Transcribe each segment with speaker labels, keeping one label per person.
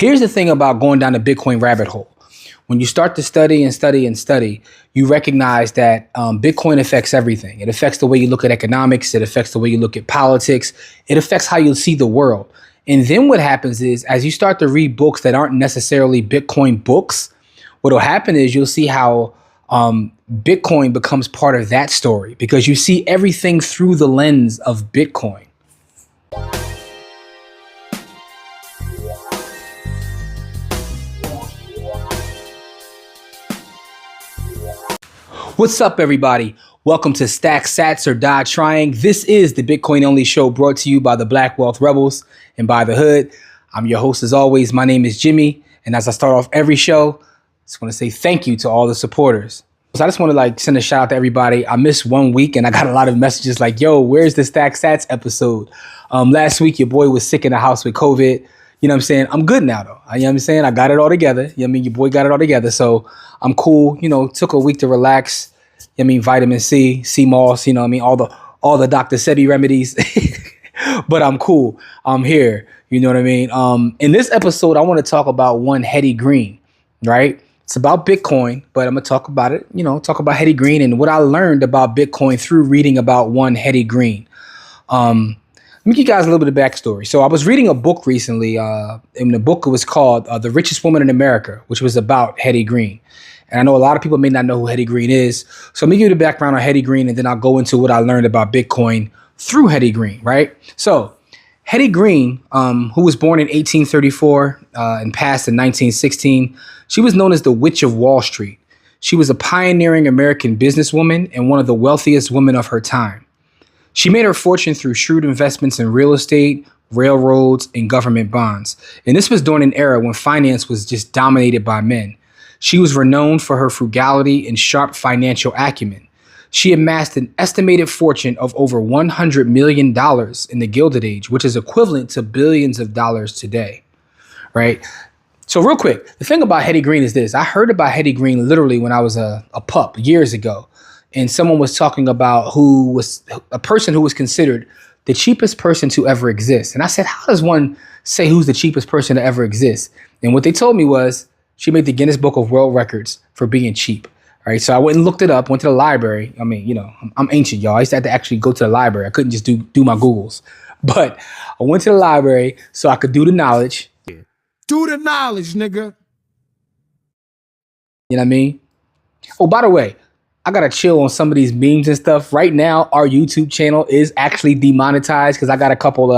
Speaker 1: Here's the thing about going down the Bitcoin rabbit hole. When you start to study and study and study, you recognize that Bitcoin affects everything. It affects the way you look at economics. It affects the way you look at politics. It affects how you see the world. And then what happens is, as you start to read books that aren't necessarily Bitcoin books, what'll happen is you'll see how Bitcoin becomes part of that story, because you see everything through the lens of Bitcoin. What's up, everybody? Welcome to Stack Sats or Die Trying. This is the Bitcoin only show brought to you by the Black Wealth Rebels and by the Hood. I'm your host as always. My name is Jimmy. And as I start off every show, I just want to say thank you to all the supporters. So I just want to send a shout out to everybody. I missed 1 week and I got a lot of messages like, yo, where's the Stack Sats episode? Last week, your boy was sick in the house with COVID. You know what I'm saying? I'm good now, though. You know what I'm saying? I got it all together. You know what I mean? Your boy got it all together. So I'm cool. You know, took a week to relax. You know what I mean? Vitamin C, sea moss, you know what I mean? All the Dr. Sebi remedies. But I'm cool. I'm here. You know what I mean? In this episode, I want to talk about one Hetty Green, right? It's about Bitcoin, but I'm going to talk about it, talk about Hetty Green and what I learned about Bitcoin through reading about one Hetty Green. Let me give you guys a little bit of backstory. So I was reading a book recently, and the book was called The Richest Woman in America, which was about Hetty Green. And I know a lot of people may not know who Hetty Green is. So let me give you the background on Hetty Green, and then I'll go into what I learned about Bitcoin through Hetty Green, right? So Hetty Green, who was born in 1834 and passed in 1916, she was known as the Witch of Wall Street. She was a pioneering American businesswoman and one of the wealthiest women of her time. She made her fortune through shrewd investments in real estate, railroads, and government bonds. And this was during an era when finance was just dominated by men. She was renowned for her frugality and sharp financial acumen. She amassed an estimated fortune of over $100 million in the Gilded Age, which is equivalent to billions of dollars today, right? So real quick, the thing about Hetty Green is this. I heard about Hetty Green literally when I was a pup years ago. And someone was talking about who was a person who was considered the cheapest person to ever exist. And I said, how does one say who's the cheapest person to ever exist? And what they told me was she made the Guinness Book of World Records for being cheap. All right. So I went and looked it up, went to the library. I mean, I'm ancient, y'all. I used to have to actually go to the library. I couldn't just do my Googles. But I went to the library so I could do the knowledge.
Speaker 2: Do the knowledge, nigga.
Speaker 1: You know what I mean? Oh, by the way, I got to chill on some of these memes and stuff. Right now, our YouTube channel is actually demonetized because I got a couple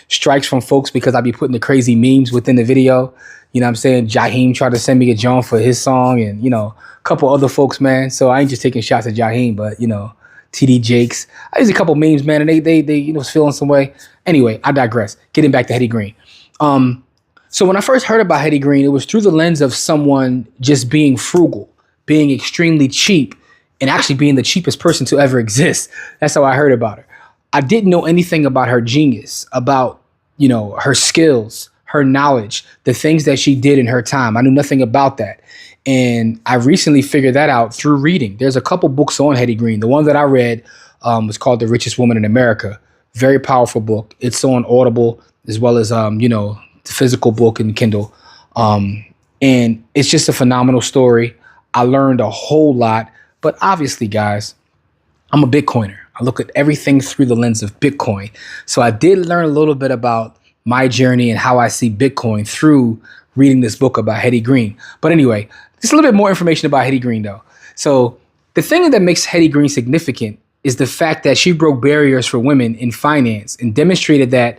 Speaker 1: strikes from folks because I be putting the crazy memes within the video. You know what I'm saying? Jaheim tried to send me a John for his song and, a couple other folks, man. So I ain't just taking shots at Jaheim, but, TD Jakes. I used a couple memes, man, and they was feeling some way. Anyway, I digress. Getting back to Hetty Green. So when I first heard about Hetty Green, it was through the lens of someone just being frugal, being extremely cheap, and actually being the cheapest person to ever exist. That's how I heard about her. I didn't know anything about her genius, about, her skills, her knowledge, the things that she did in her time. I knew nothing about that. And I recently figured that out through reading. There's a couple books on Hetty Green. The one that I read was called The Richest Woman in America. Very powerful book. It's on Audible as well as, the physical book and Kindle. And it's just a phenomenal story. I learned a whole lot. But obviously, guys, I'm a Bitcoiner. I look at everything through the lens of Bitcoin. So I did learn a little bit about my journey and how I see Bitcoin through reading this book about Hetty Green. But anyway, just a little bit more information about Hetty Green, though. So the thing that makes Hetty Green significant is the fact that she broke barriers for women in finance and demonstrated that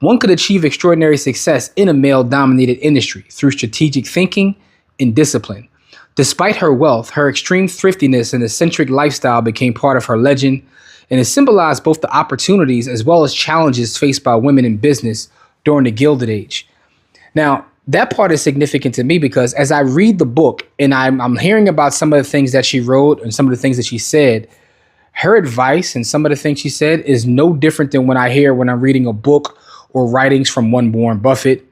Speaker 1: one could achieve extraordinary success in a male-dominated industry through strategic thinking and discipline. Despite her wealth, her extreme thriftiness and eccentric lifestyle became part of her legend, and it symbolized both the opportunities as well as challenges faced by women in business during the Gilded Age. Now, that part is significant to me because as I read the book and I'm hearing about some of the things that she wrote and some of the things that she said, her advice and some of the things she said is no different than when I'm reading a book or writings from one Warren Buffett,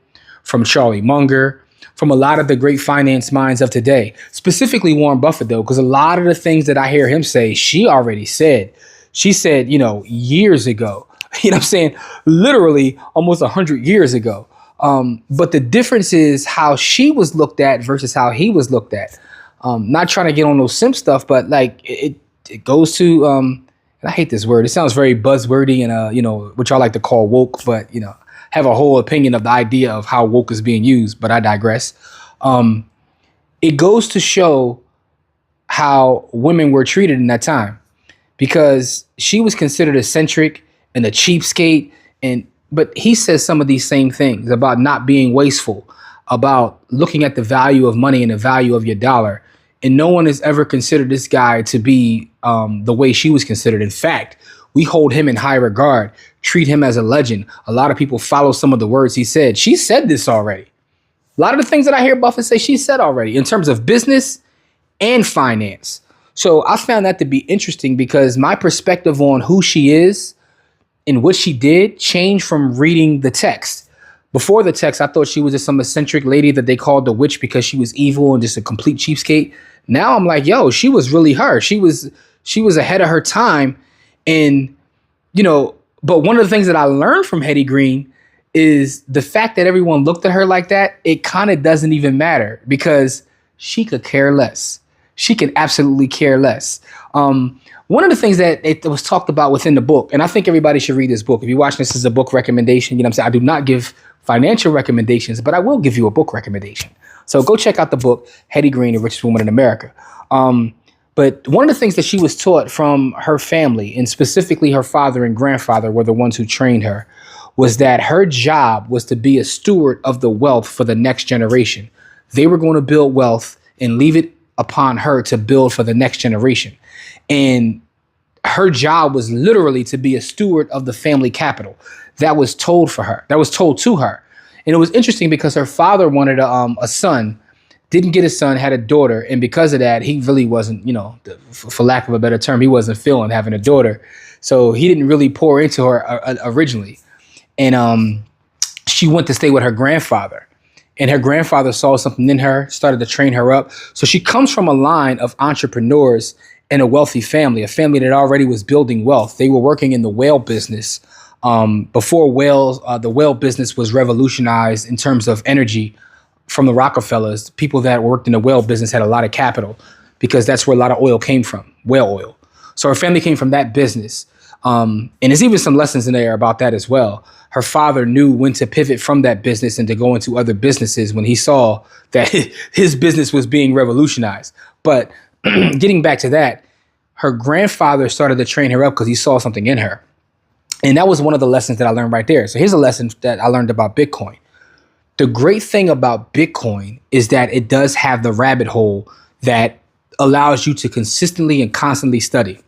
Speaker 1: from Charlie Munger, from a lot of the great finance minds of today, specifically Warren Buffett, though, because a lot of the things that I hear him say, she already said. She said, years ago, you know what I'm saying? Literally almost 100 years ago. But the difference is how she was looked at versus how he was looked at. Not trying to get on those simp stuff, but like it goes to and I hate this word. It sounds very buzzwordy and which I like to call woke, but have a whole opinion of the idea of how woke is being used, but I digress. It goes to show how women were treated in that time, because she was considered eccentric and a cheapskate, but he says some of these same things about not being wasteful, about looking at the value of money and the value of your dollar. And no one has ever considered this guy to be the way she was considered. In fact, we hold him in high regard, treat him as a legend. A lot of people follow some of the words he said. She said this already. A lot of the things that I hear Buffett say, she said already in terms of business and finance. So I found that to be interesting because my perspective on who she is and what she did changed from reading the text. Before the text, I thought she was just some eccentric lady that they called the witch because she was evil and just a complete cheapskate. Now I'm like, yo, she was really her. She was ahead of her time. And, but one of the things that I learned from Hetty Green is the fact that everyone looked at her like that. It kind of doesn't even matter because she could care less. She can absolutely care less. One of the things that it was talked about within the book, and I think everybody should read this book. If you're watching this as a book recommendation, I'm saying I do not give financial recommendations, but I will give you a book recommendation. So go check out the book, Hetty Green, The Richest Woman in America. But one of the things that she was taught from her family, and specifically her father and grandfather were the ones who trained her, was that her job was to be a steward of the wealth for the next generation. They were going to build wealth and leave it upon her to build for the next generation. And her job was literally to be a steward of the family capital. That was told for her. That was told to her. And it was interesting because her father wanted a son, didn't get a son, had a daughter. And because of that, he really wasn't, for lack of a better term, he wasn't feeling having a daughter. So he didn't really pour into her originally. And she went to stay with her grandfather. And her grandfather saw something in her, started to train her up. So she comes from a line of entrepreneurs in a wealthy family, a family that already was building wealth. They were working in the whale business before the whale business was revolutionized in terms of energy from the Rockefellers. People that worked in the whale business had a lot of capital because that's where a lot of oil came from, whale oil. So her family came from that business. And there's even some lessons in there about that as well. Her father knew when to pivot from that business and to go into other businesses when he saw that his business was being revolutionized. But getting back to that, her grandfather started to train her up because he saw something in her. And that was one of the lessons that I learned right there. So here's a lesson that I learned about Bitcoin. The great thing about Bitcoin is that it does have the rabbit hole that allows you to consistently and constantly study.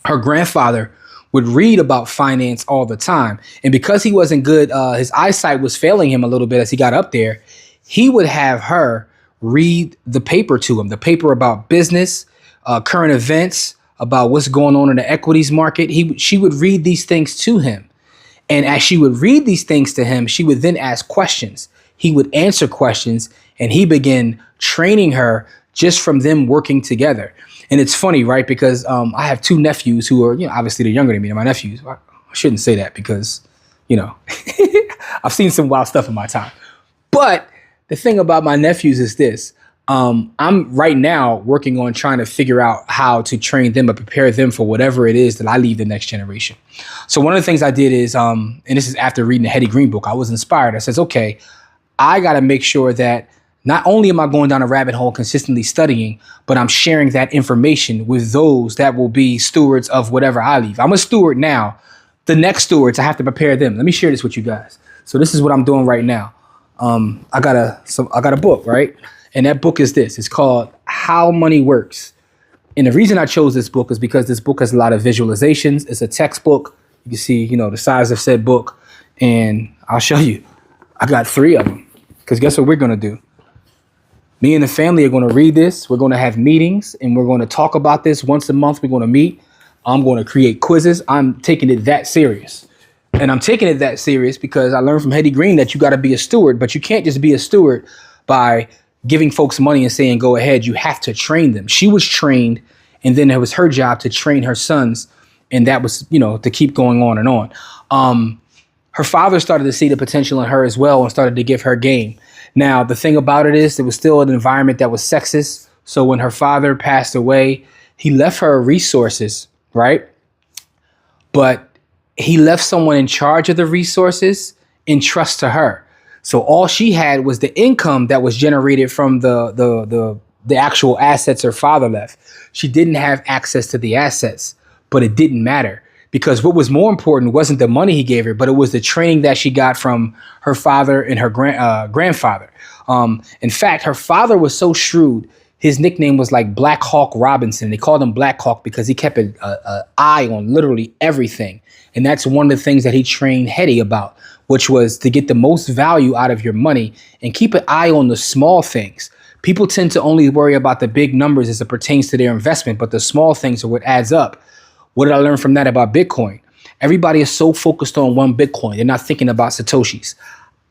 Speaker 1: Her grandfather would read about finance all the time. And because he wasn't good, his eyesight was failing him a little bit as he got up there. He would have her read the paper to him, the paper about business, current events, about what's going on in the equities market. She would read these things to him. And as she would read these things to him, she would then ask questions. He would answer questions, and he began training her just from them working together. And it's funny, right? Because I have two nephews who are, obviously they're younger than me. They're my nephews. I shouldn't say that because, I've seen some wild stuff in my time. But the thing about my nephews is this. I'm right now working on trying to figure out how to train them or prepare them for whatever it is that I leave the next generation. So one of the things I did is, and this is after reading the Hetty Green book, I was inspired. I says, okay, I got to make sure that not only am I going down a rabbit hole consistently studying, but I'm sharing that information with those that will be stewards of whatever I leave. I'm a steward now. The next stewards, I have to prepare them. Let me share this with you guys. So this is what I'm doing right now. I got a book, right? And that book is this. It's called How Money Works. And the reason I chose this book is because this book has a lot of visualizations. It's a textbook. You can see, the size of said book. And I'll show you. I got 3 of them. Because guess what we're going to do? Me and the family are going to read this. We're going to have meetings and we're going to talk about this once a month. We're going to meet. I'm going to create quizzes. I'm taking it that serious. And I'm taking it that serious because I learned from Hetty Green that you got to be a steward, but you can't just be a steward by giving folks money and saying, go ahead. You have to train them. She was trained, and then it was her job to train her sons. And that was, to keep going on and on. her father started to see the potential in her as well and started to give her game. Now, the thing about it is, it was still an environment that was sexist. So when her father passed away, he left her resources, right? But he left someone in charge of the resources in trust to her. So all she had was the income that was generated from the actual assets her father left. She didn't have access to the assets, but it didn't matter, because what was more important wasn't the money he gave her, but it was the training that she got from her father and her grandfather. In fact, her father was so shrewd. His nickname was like Black Hawk Robinson. They called him Black Hawk because he kept an eye on literally everything. And that's one of the things that he trained Hetty about, which was to get the most value out of your money and keep an eye on the small things. People tend to only worry about the big numbers as it pertains to their investment, but the small things are what adds up. What did I learn from that about Bitcoin? Everybody is so focused on one Bitcoin. They're not thinking about Satoshis.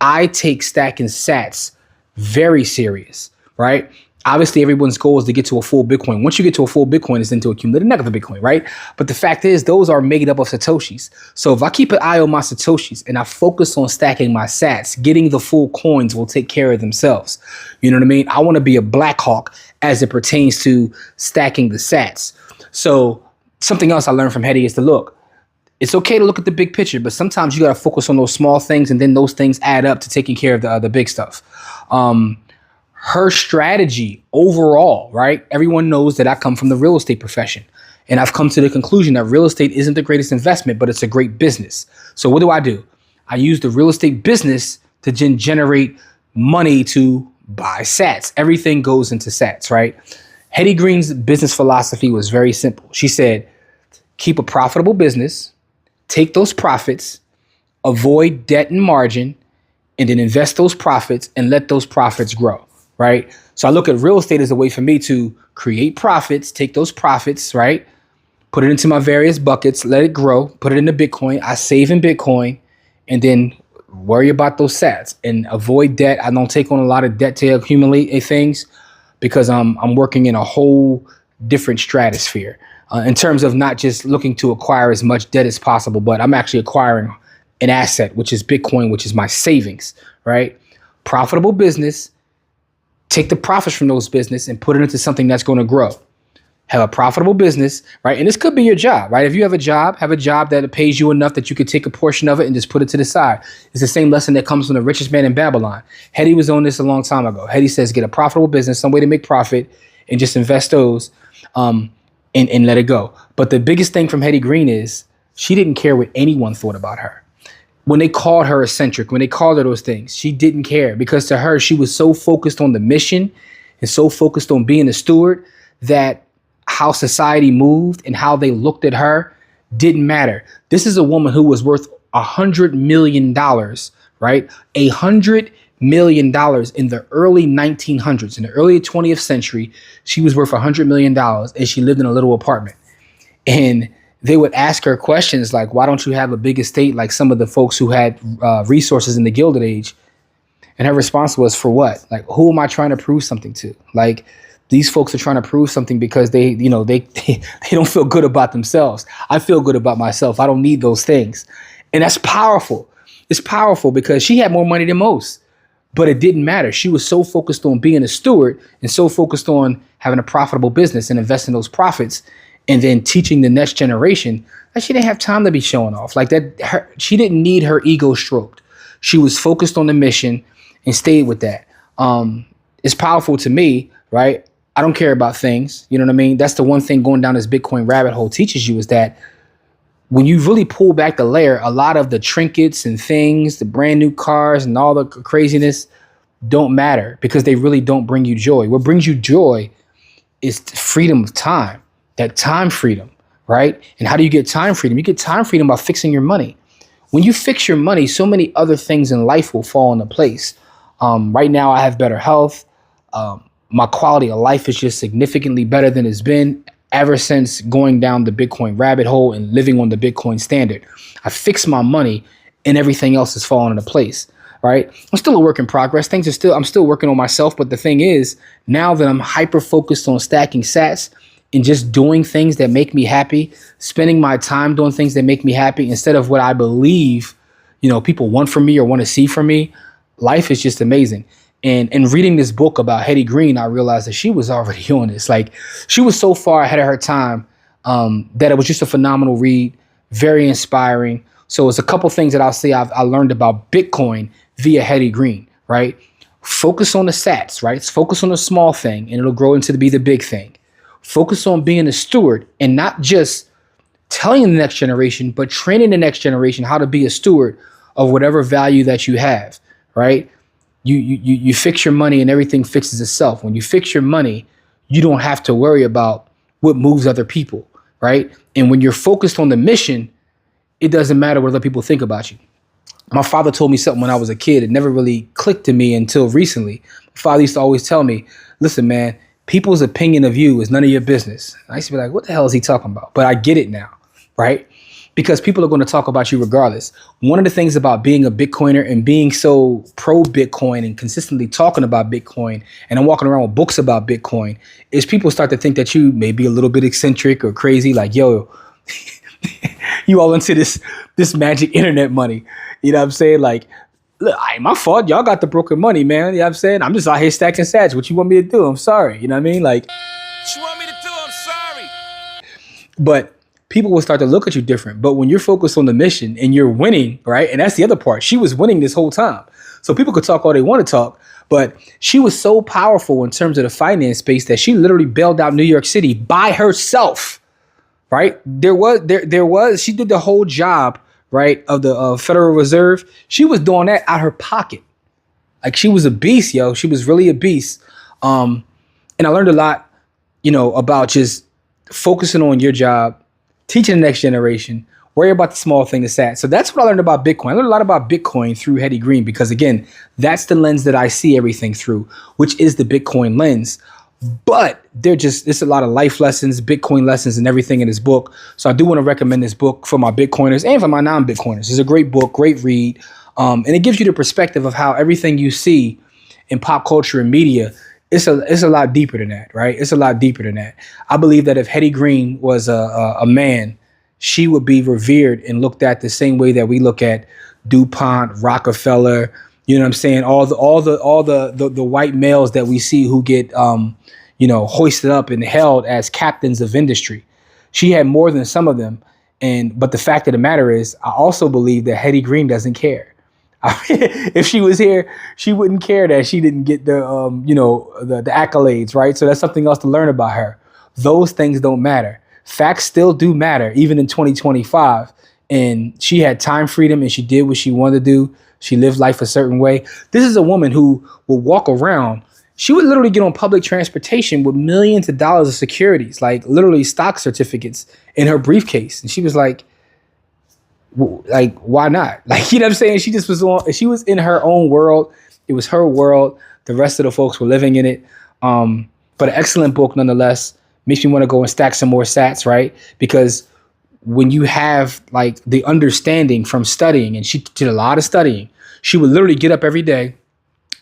Speaker 1: I take stacking sats very serious, right? Obviously, everyone's goal is to get to a full Bitcoin. Once you get to a full Bitcoin, it's then to accumulate another Bitcoin, right? But the fact is, those are made up of Satoshis. So if I keep an eye on my Satoshis and I focus on stacking my sats, getting the full coins will take care of themselves. You know what I mean? I want to be a Black Hawk as it pertains to stacking the sats. So something else I learned from Hetty is to look. It's okay to look at the big picture, but sometimes you got to focus on those small things, and then those things add up to taking care of the big stuff. Her strategy overall, right? Everyone knows that I come from the real estate profession, and I've come to the conclusion that real estate isn't the greatest investment, but it's a great business. So what do? I use the real estate business to generate money to buy sats. Everything goes into sats, right? Hetty Green's business philosophy was very simple. She said, keep a profitable business, take those profits, avoid debt and margin, and then invest those profits and let those profits grow, right? So I look at real estate as a way for me to create profits, take those profits, right? Put it into my various buckets, let it grow, put it into Bitcoin. I save in Bitcoin, and then worry about those sats and avoid debt. I don't take on a lot of debt to accumulate things, because I'm working in a whole different stratosphere in terms of not just looking to acquire as much debt as possible, but I'm actually acquiring an asset, which is Bitcoin, which is my savings, right? Profitable business, take the profits from those business and put it into something that's going to grow. Have a profitable business, right? And this could be your job, right? If you have a job that pays you enough that you could take a portion of it and just put it to the side. It's the same lesson that comes from the richest man in Babylon. Hetty was on this a long time ago. Hetty says, get a profitable business, some way to make profit, and just invest those and let it go. But the biggest thing from Hetty Green is she didn't care what anyone thought about her. When they called her eccentric, when they called her those things, she didn't care, because to her, she was so focused on the mission and so focused on being a steward that how society moved and how they looked at her didn't matter. This is a woman who was worth $100 million, right? $100 million in the early 1900s. In the early 20th century, she was worth $100 million, and she lived in a little apartment. And they would ask her questions like, why don't you have a big estate like some of the folks who had resources in the Gilded Age? And her response was, for what? Like, who am I trying to prove something to? Like, these folks are trying to prove something because they don't feel good about themselves. I feel good about myself. I don't need those things. And that's powerful. It's powerful because she had more money than most, but it didn't matter. She was so focused on being a steward and so focused on having a profitable business and investing those profits and then teaching the next generation that she didn't have time to be showing off like that. She didn't need her ego stroked. She was focused on the mission and stayed with that. It's powerful to me, right? I don't care about things. You know what I mean? That's the one thing going down this Bitcoin rabbit hole teaches you, is that when you really pull back the layer, a lot of the trinkets and things, the brand new cars and all the craziness don't matter, because they really don't bring you joy. What brings you joy is freedom of time, that time freedom, right? And how do you get time freedom? You get time freedom by fixing your money. When you fix your money, so many other things in life will fall into place. Right now, I have better health. My quality of life is just significantly better than it's been ever since going down the Bitcoin rabbit hole and living on the Bitcoin standard. I fixed my money and everything else is falling into place, right? I'm still a work in progress. I'm still working on myself. But the thing is, now that I'm hyper focused on stacking sats and just doing things that make me happy, spending my time doing things that make me happy instead of what I believe, people want from me or want to see from me, life is just amazing. And in reading this book about Hetty Green, I realized that she was already on this. Like, she was so far ahead of her time that it was just a phenomenal read, very inspiring. So it's a couple things that I'll say I learned about Bitcoin via Hetty Green, right? Focus on the sats, right? Focus on the small thing and it'll grow into be the big thing. Focus on being a steward and not just telling the next generation, but training the next generation how to be a steward of whatever value that you have, right? You fix your money and everything fixes itself. When you fix your money, you don't have to worry about what moves other people, right? And when you're focused on the mission, it doesn't matter what other people think about you. My father told me something when I was a kid. It never really clicked to me until recently. My father used to always tell me, listen, man, people's opinion of you is none of your business. I used to be like, what the hell is he talking about? But I get it now, right? Because people are going to talk about you regardless. One of the things about being a Bitcoiner and being so pro Bitcoin and consistently talking about Bitcoin, and I'm walking around with books about Bitcoin, is people start to think that you may be a little bit eccentric or crazy. Like, yo, you all into this magic internet money. You know what I'm saying? Like, look, ain't my fault. Y'all got the broken money, man. You know what I'm saying? I'm just out here stacking sats. What you want me to do? I'm sorry. You know what I mean? Like,
Speaker 3: what you want me to do? I'm sorry.
Speaker 1: But people will start to look at you different. But when you're focused on the mission and you're winning, right? And that's the other part. She was winning this whole time. So people could talk all they want to talk, but she was so powerful in terms of the finance space that she literally bailed out New York City by herself, right? She did the whole job, right, of the Federal Reserve. She was doing that out her pocket. Like, she was a beast, yo. She was really a beast. And I learned a lot, about just focusing on your job, teaching the next generation, worry about the small thing, the sat. So that's what I learned about Bitcoin. I learned a lot about Bitcoin through Hetty Green because, again, that's the lens that I see everything through, which is the Bitcoin lens. But there's a lot of life lessons, Bitcoin lessons, and everything in this book. So I do want to recommend this book for my Bitcoiners and for my non-Bitcoiners. It's a great book, great read. And it gives you the perspective of how everything you see in pop culture and media, it's a lot deeper than that, right? It's a lot deeper than that. I believe that if Hetty Green was a man, she would be revered and looked at the same way that we look at DuPont, Rockefeller. You know what I'm saying? All the white males that we see who get hoisted up and held as captains of industry. She had more than some of them. But the fact of the matter is, I also believe that Hetty Green doesn't care. If she was here, she wouldn't care that she didn't get the accolades, right? So that's something else to learn about her. Those things don't matter. Facts still do matter, even in 2025. And she had time freedom and she did what she wanted to do. She lived life a certain way. This is a woman who will walk around. She would literally get on public transportation with millions of dollars of securities, like literally stock certificates in her briefcase. And she was like, why not? Like, you know what I'm saying? She was in her own world. It was her world. The rest of the folks were living in it. But an excellent book nonetheless. Makes me want to go and stack some more sats, right? Because when you have like the understanding from studying, and she did a lot of studying, she would literally get up every day.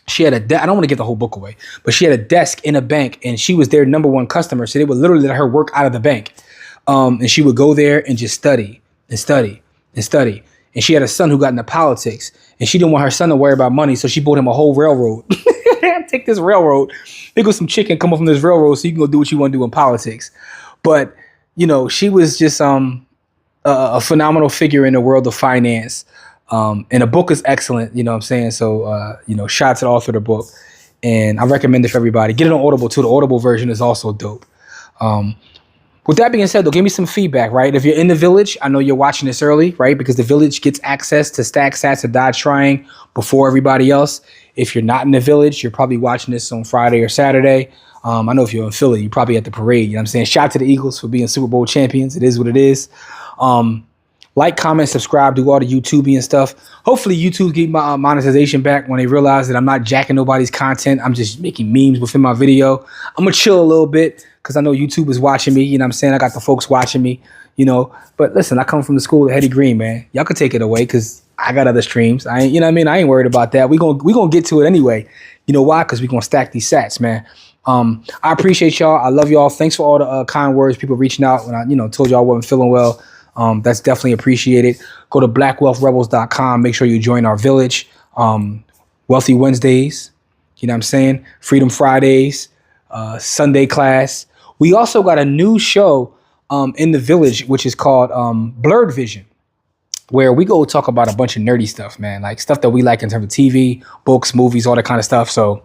Speaker 1: She had I don't want to give the whole book away, but she had a desk in a bank and she was their number one customer. So they would literally let her work out of the bank. And she would go there and just study and study and study. And she had a son who got into politics and she didn't want her son to worry about money. So she bought him a whole railroad. Take this railroad, there goes some chicken come up from this railroad so you can go do what you want to do in politics. But, she was just a phenomenal figure in the world of finance. And the book is excellent, you know what I'm saying? So, shout out to the author of the book. And I recommend it for everybody. Get it on Audible too. The Audible version is also dope. With that being said, though, give me some feedback, right? If you're in the village, I know you're watching this early, right? Because the village gets access to Stack Sats or Die Trying before everybody else. If you're not in the village, you're probably watching this on Friday or Saturday. I know if you're in Philly, you're probably at the parade. You know what I'm saying? Shout out to the Eagles for being Super Bowl champions. It is what it is. Like, comment, subscribe, do all the YouTube and stuff. Hopefully YouTube get my monetization back when they realize that I'm not jacking nobody's content. I'm just making memes within my video. I'm going to chill a little bit because I know YouTube is watching me. You know what I'm saying? I got the folks watching me, But listen, I come from the school of Hetty Green, man. Y'all can take it away because I got other streams. I ain't worried about that. We gonna get to it anyway. You know why? Because we gonna stack these sats, man. I appreciate y'all. I love y'all. Thanks for all the kind words, people reaching out when I, told y'all I wasn't feeling well. That's definitely appreciated. Go to blackwealthrebels.com. Make sure you join our village. Wealthy Wednesdays, you know what I'm saying? Freedom Fridays, Sunday class. We also got a new show in the village, which is called Blurred Vision, where we go talk about a bunch of nerdy stuff, man, like stuff that we like in terms of TV, books, movies, all that kind of stuff. So,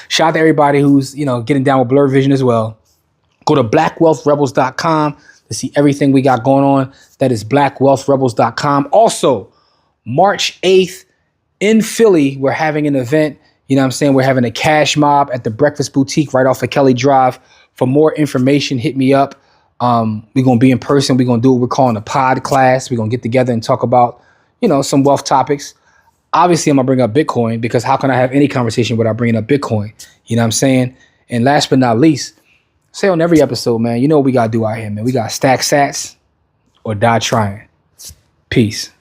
Speaker 1: shout out to everybody who's, getting down with Blurred Vision as well. Go to blackwealthrebels.com to see everything we got going on. That is blackwealthrebels.com. Also, March 8th in Philly, we're having an event. You know what I'm saying? We're having a cash mob at the Breakfast Boutique right off of Kelly Drive. For more information, hit me up. We're going to be in person. We're going to do what we're calling a pod class. We're going to get together and talk about, some wealth topics. Obviously, I'm going to bring up Bitcoin, because how can I have any conversation without bringing up Bitcoin? You know what I'm saying? And last but not least, say on every episode, man, you know what we got to do out here, man. We got to stack sats or die trying. Peace.